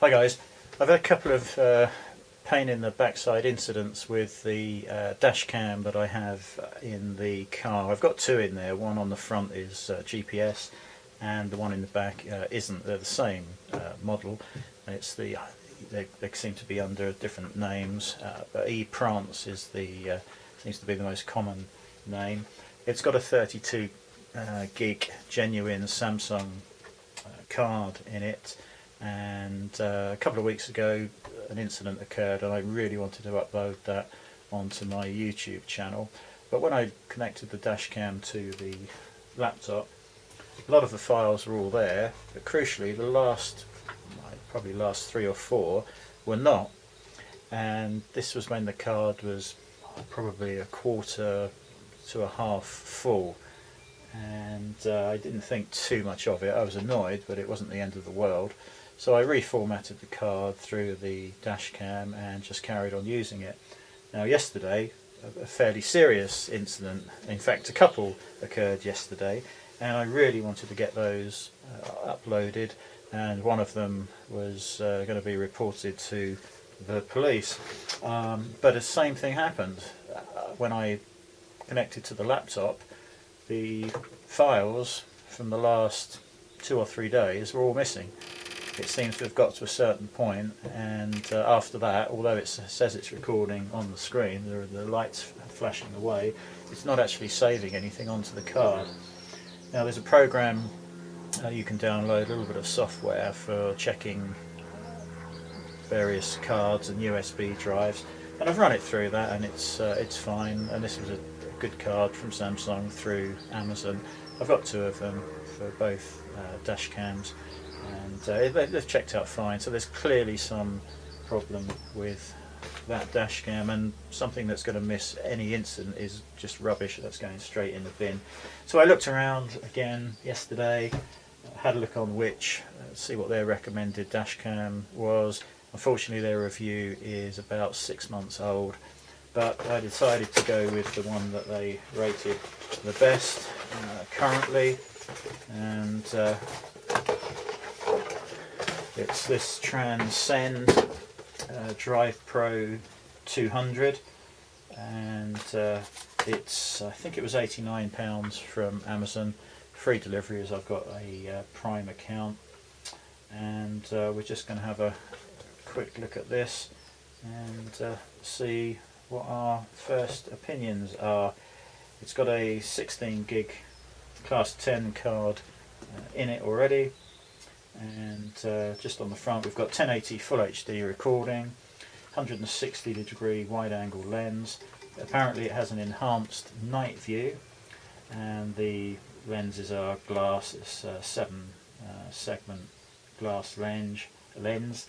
Hi guys, I've had a couple of pain in the backside incidents with the dash cam that I have in the car. I've got two in there. One on the front is GPS and the one in the back isn't. They're the same model. It's they seem to be under different names, but ePrance is the seems to be the most common name. It's got a 32 gig genuine Samsung card in it, and a couple of weeks ago an incident occurred and I really wanted to upload that onto my YouTube channel, but when I connected the dash cam to the laptop, a lot of the files were all there, but crucially the probably last 3 or 4 were not, and this was when the card was probably a quarter to a half full, and I didn't think too much of it. I was annoyed, but it wasn't the end of the world. So I reformatted the card through the dash cam and just carried on using it. Now yesterday, a fairly serious incident, in fact a couple occurred yesterday, and I really wanted to get those uploaded, and one of them was going to be reported to the police. But the same thing happened. When I connected to the laptop, the files from the last 2 or 3 days were all missing. It seems to have got to a certain point, and after that, although it says it's recording on the screen, the lights flashing away, it's not actually saving anything onto the card. Now there's a program you can download, a little bit of software for checking various cards and USB drives, and I've run it through that, and it's fine. And this was a good card from Samsung through Amazon. I've got 2 of them for both dash cams, and they've checked out fine. So there's clearly some problem with that dash cam, and something that's going to miss any incident is just rubbish that's going straight in the bin. So I looked around again yesterday, had a look on Which, see what their recommended dash cam was. Unfortunately their review is about 6 months old, but I decided to go with the one that they rated the best currently, and it's this Transcend DrivePro 200, and I think it was £89 from Amazon, free delivery as I've got a Prime account. And we're just going to have a quick look at this and see what our first opinions are. It's got a 16 gig class 10 card in it already, and just on the front we've got 1080 full HD recording, 160 degree wide angle lens. Apparently it has an enhanced night view, and the lenses are glass. It's a 7 segment glass lens.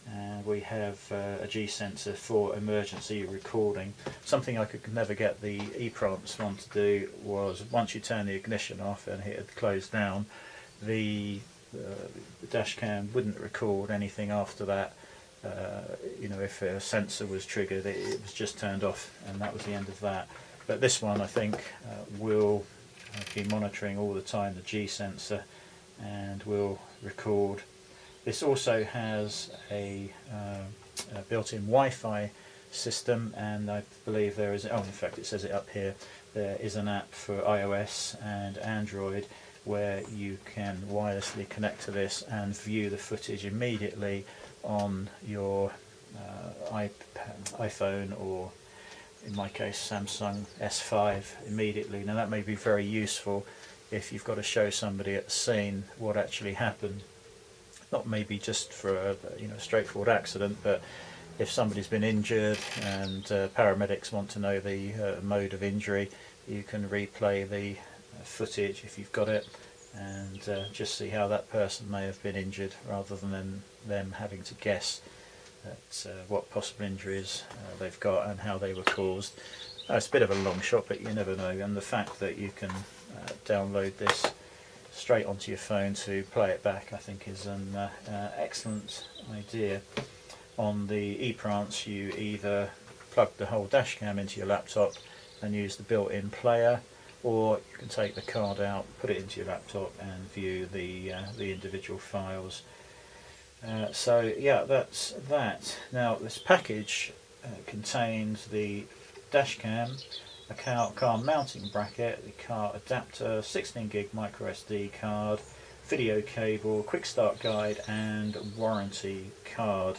And we have a G sensor for emergency recording. Something I could never get the ePrance one to do was, once you turn the ignition off and it had closed down, the dash cam wouldn't record anything after that. You know, if a sensor was triggered, it was just turned off, and that was the end of that. But this one, I think, will be monitoring all the time the G sensor and will record. This also has a built-in Wi-Fi system, and I believe there is, oh in fact it says it up here, there is an app for iOS and Android where you can wirelessly connect to this and view the footage immediately on your iPhone, or in my case Samsung S5, immediately. Now that may be very useful if you've got to show somebody at the scene what actually happened. Not maybe just for a straightforward accident, but if somebody's been injured and paramedics want to know the mode of injury, you can replay the footage if you've got it, and just see how that person may have been injured, rather than them having to guess at what possible injuries they've got and how they were caused. It's a bit of a long shot, but you never know, and the fact that you can download this straight onto your phone to play it back, I think is an excellent idea. On the ePrance you either plug the whole dash cam into your laptop and use the built-in player, or you can take the card out, put it into your laptop and view the individual files. So yeah, that's that. Now this package contains the dash cam, a car mounting bracket, the car adapter, 16 gig micro SD card, video cable, quick start guide and warranty card.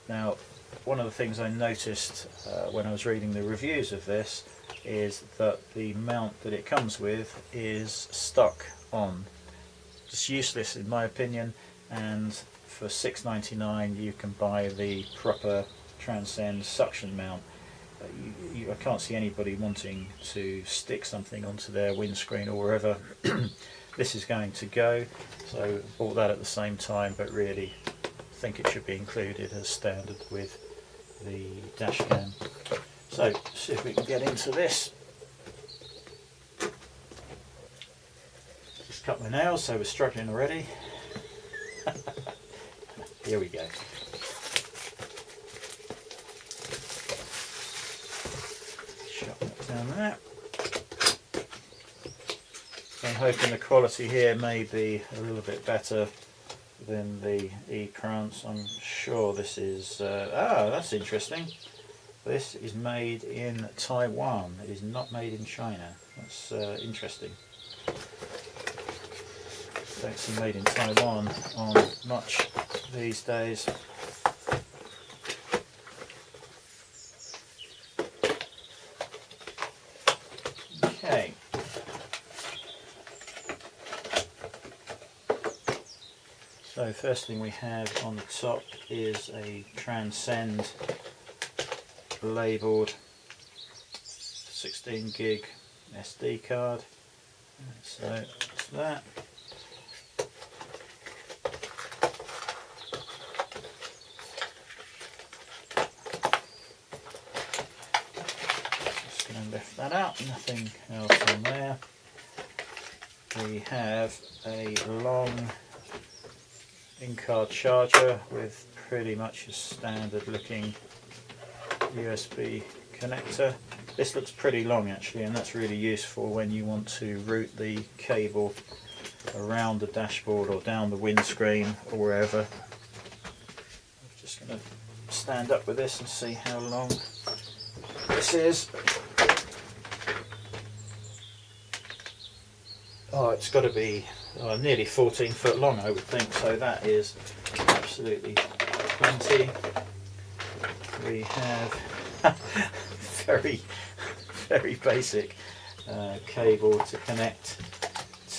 Now one of the things I noticed when I was reading the reviews of this is that the mount that it comes with is stuck on. It's useless in my opinion, and for $6.99 you can buy the proper Transcend suction mount. I can't see anybody wanting to stick something onto their windscreen or wherever this is going to go, so bought that at the same time, but really think it should be included as standard with the dash cam. So see if we can get into this. Just cut my nails, so we're struggling already. Here we go. Shut that down there. I'm hoping the quality here may be a little bit better than the e-crunch. I'm sure this is that's interesting. This is made in Taiwan. It is not made in China. That's interesting. Don't see made in Taiwan on much these days. Okay. So first thing we have on the top is a Transcend labelled 16 gig SD card. So that's that. Just going to lift that out, nothing else on there. We have a long in-car charger with pretty much a standard looking USB connector. This looks pretty long actually, and that's really useful when you want to route the cable around the dashboard or down the windscreen or wherever. I'm just going to stand up with this and see how long this is. Oh, it's got to be nearly 14 foot long, I would think, so that is absolutely plenty. We have very basic cable to connect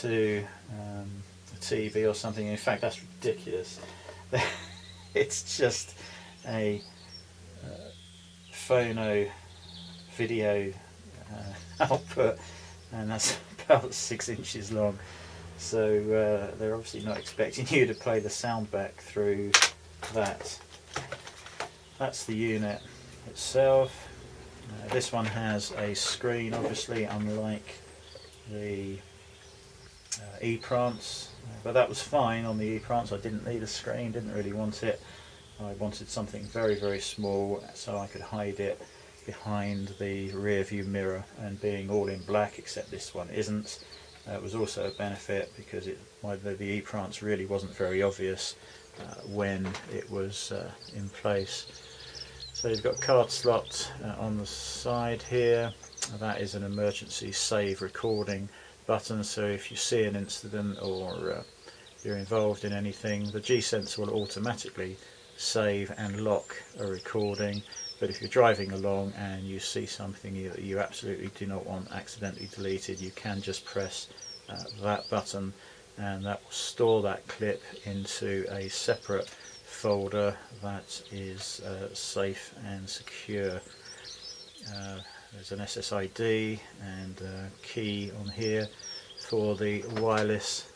to a TV or something. In fact, that's ridiculous. It's just a phono video output, and that's about 6 inches long. So they're obviously not expecting you to play the sound back through that. That's the unit itself. This one has a screen, obviously, unlike the e-prance, but that was fine on the e-prance. I didn't need a screen, didn't really want it. I wanted something very small so I could hide it behind the rear view mirror, and being all in black, except this one isn't, was also a benefit because the e-prance really wasn't very obvious when it was in place. So you've got card slot on the side here. That is an emergency save recording button, so if you see an incident or you're involved in anything, the G-Sensor will automatically save and lock a recording. But if you're driving along and you see something that you absolutely do not want accidentally deleted, you can just press that button, and that will store that clip into a separate folder that is safe and secure. There's an SSID and a key on here for the wireless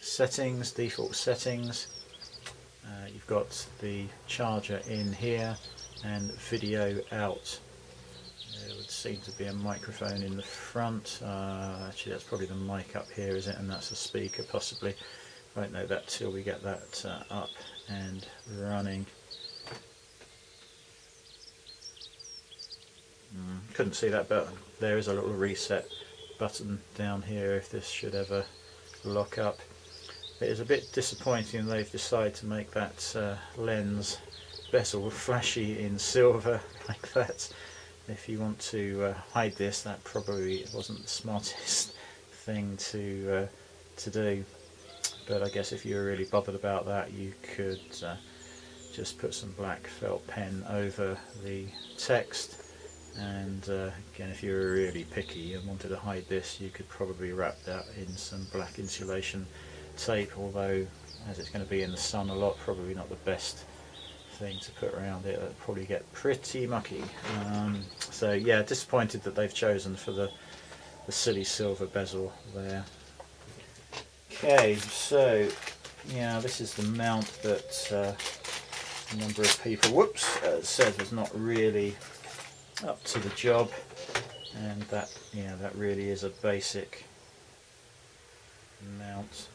settings, default settings. You've got the charger in here and video out. There would seem to be a microphone in the front. Actually, that's probably the mic up here, is it? And that's a speaker, possibly. Won't know that till we get that up and running. Couldn't see that, but there is a little reset button down here if this should ever lock up. It is a bit disappointing they've decided to make that lens bezel flashy in silver like that. If you want to hide this, that probably wasn't the smartest thing to do. But I guess if you were really bothered about that, you could just put some black felt pen over the text. And again, if you were really picky and wanted to hide this, you could probably wrap that in some black insulation tape, although as it's going to be in the sun a lot, probably not the best thing to put around it. It'll probably get pretty mucky. So yeah, disappointed that they've chosen for the silly silver bezel there. Okay, so yeah, this is the mount that a number of people said was not really up to the job, and that really is a basic mount.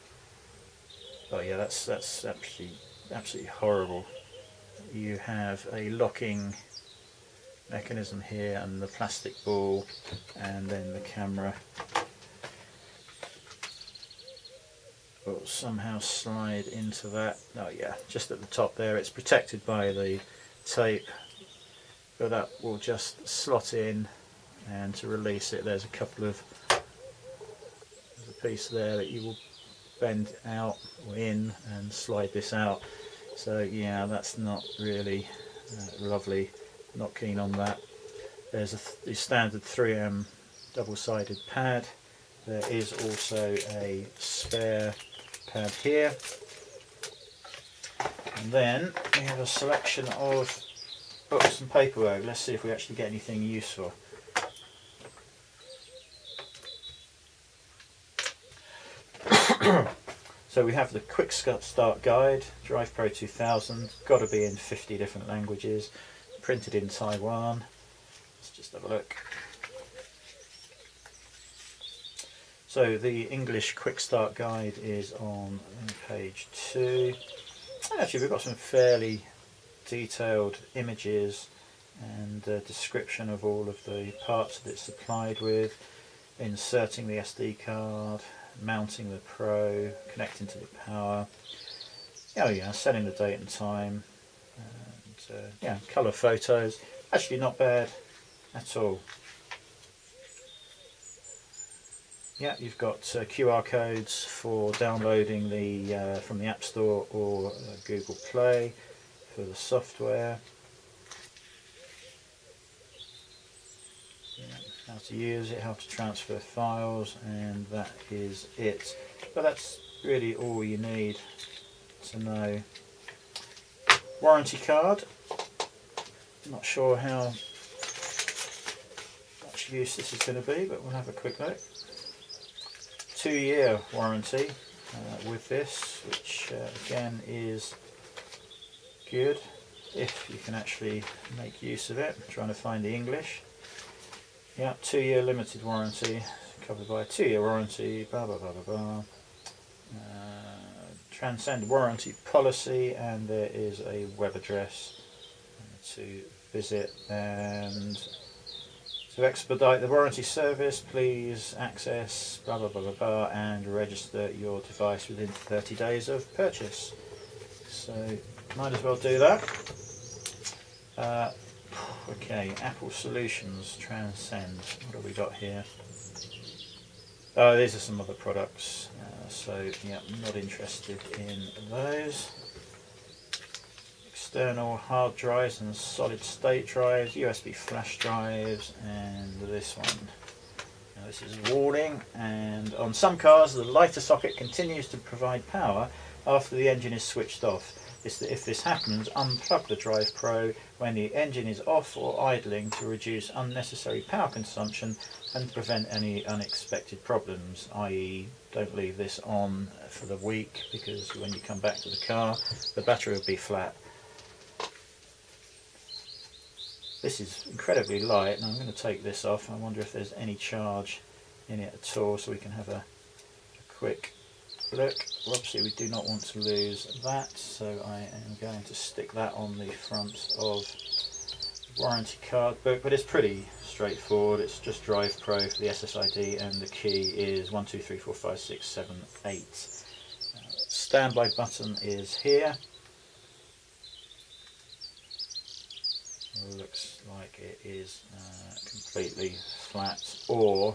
Oh yeah, that's absolutely horrible. You have a locking mechanism here and the plastic ball, and then the camera will somehow slide into that. Oh yeah, just at the top there. It's protected by the tape, but that will just slot in, and to release it there's a piece there that you will bend out or in and slide this out. So yeah, that's not really lovely, not keen on that. There's the standard 3M double-sided pad. There is also a spare pad here, and then we have a selection of books and paperwork. Let's see if we actually get anything useful. So we have the Quick Start Guide, DrivePro 2000, got to be in 50 different languages, printed in Taiwan. Let's just have a look. So the English Quick Start Guide is on page 2. And actually we've got some fairly detailed images and a description of all of the parts that it's supplied with, inserting the SD card, mounting the Pro, connecting to the power, setting the date and time, and colour photos. Actually not bad at all. Yeah, you've got QR codes for downloading the from the App Store or Google Play for the software. How to use it, how to transfer files, and that is it. But that's really all you need to know. Warranty card. Not sure how much use this is going to be, but we'll have a quick look. 2-year warranty with this, which again is good if you can actually make use of it. I'm trying to find the English. Yeah, 2-year limited warranty, covered by a 2-year warranty, blah blah blah blah blah. Transcend warranty policy, and there is a web address to visit. And to expedite the warranty service, please access blah blah blah blah blah and register your device within 30 days of purchase. So might as well do that. Okay, Apple Solutions, Transcend. What have we got here? Oh, these are some other products. So yeah, I'm not interested in those. External hard drives and solid state drives, USB flash drives, and this one. Now this is warning, and on some cars the lighter socket continues to provide power after the engine is switched off. If this happens, unplug the DrivePro when the engine is off or idling to reduce unnecessary power consumption and prevent any unexpected problems, i.e. don't leave this on for the week, because when you come back to the car the battery will be flat. This is incredibly light, and I'm going to take this off. I wonder if there's any charge in it at all, so we can have a quick look. Well, obviously we do not want to lose that, so I am going to stick that on the front of the warranty card book, but it's pretty straightforward. It's just DrivePro for the SSID, and the key is 1 2 3 4 5 6 7 8. Let's standby button is here. Looks like it is completely flat, or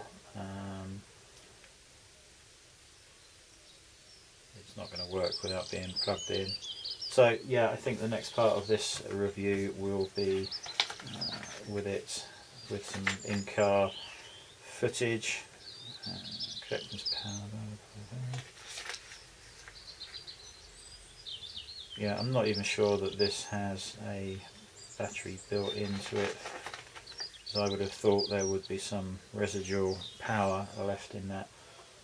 it's not going to work without being plugged in. So yeah, I think the next part of this review will be with some in-car footage. Collector's power. Yeah, I'm not even sure that this has a battery built into it, because I would have thought there would be some residual power left in that.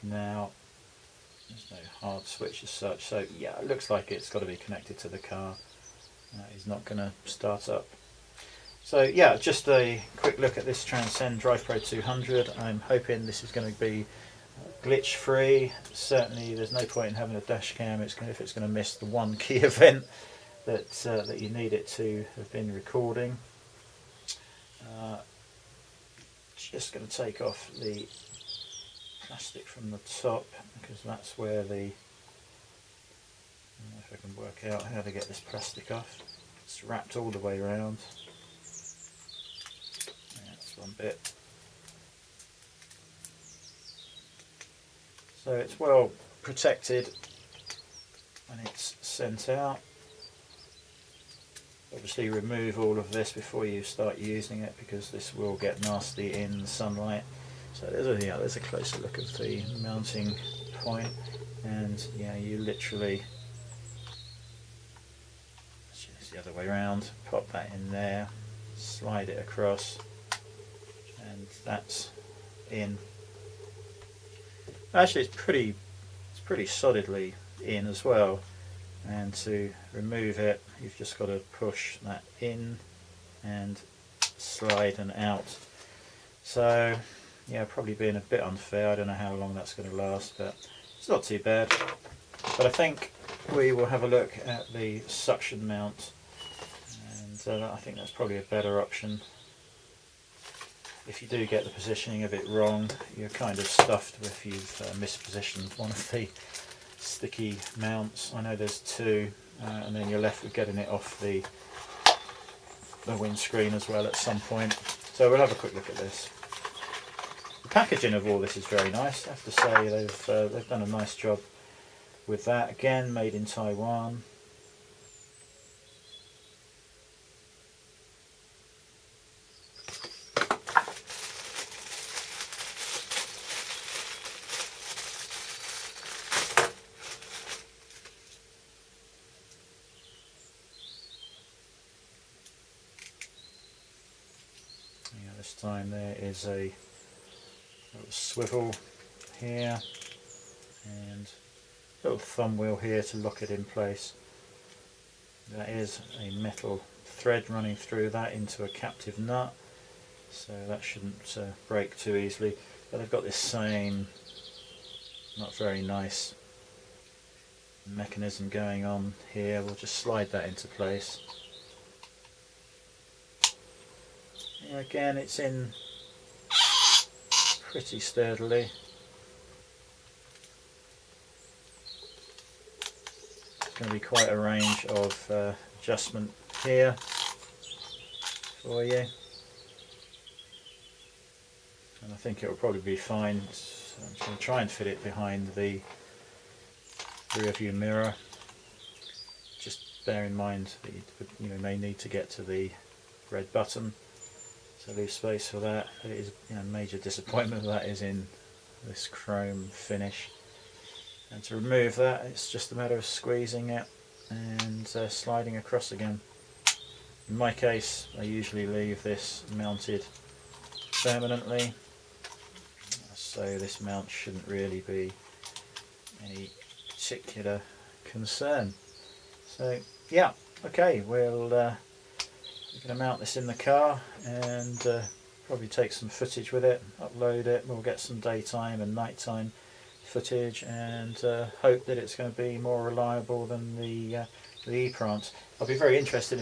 Now there's no hard switch as such, so yeah, it looks like it's got to be connected to the car. It's not going to start up. So yeah, just a quick look at this Transcend DrivePro 200. I'm hoping this is going to be glitch free. Certainly there's no point in having a dash cam if it's going to miss the one key event that you need it to have been recording. Just going to take off the plastic from the top, because that's where the, if I can work out how to get this plastic off. It's wrapped all the way around. Yeah, that's one bit. So it's well protected when it's sent out. Obviously remove all of this before you start using it, because this will get nasty in the sunlight. So there's a closer look of the mounting point, and yeah, you literally, it's the other way around, pop that in there, slide it across, and that's in. Actually it's pretty solidly in as well, and to remove it you've just got to push that in and slide and out. So yeah, probably being a bit unfair, I don't know how long that's going to last, but it's not too bad. But I think we will have a look at the suction mount, and I think that's probably a better option. If you do get the positioning of it wrong, you're kind of stuffed if you've mispositioned one of the sticky mounts. I know there's two, and then you're left with getting it off the windscreen as well at some point. So we'll have a quick look at this. The packaging of all this is very nice, I have to say. They've done a nice job with that. Again, made in Taiwan. This time there is a little swivel here and a little thumb wheel here to lock it in place. There is a metal thread running through that into a captive nut, so that shouldn't break too easily. But they've got this same not very nice mechanism going on here. We'll just slide that into place. Again, it's in pretty sturdily. It's going to be quite a range of adjustment here for you, and I think it will probably be fine. So I'm going to try and fit it behind the rear view mirror. Just bear in mind that you may need to get to the red button. So leave space for that. It is a major disappointment that is in this chrome finish. And to remove that, it's just a matter of squeezing it and sliding across again. In my case, I usually leave this mounted permanently, so this mount shouldn't really be any particular concern. So yeah, okay, we're going to mount this in the car and probably take some footage with it, upload it. We'll get some daytime and nighttime footage, and hope that it's going to be more reliable than the e-prance. I'll be very interested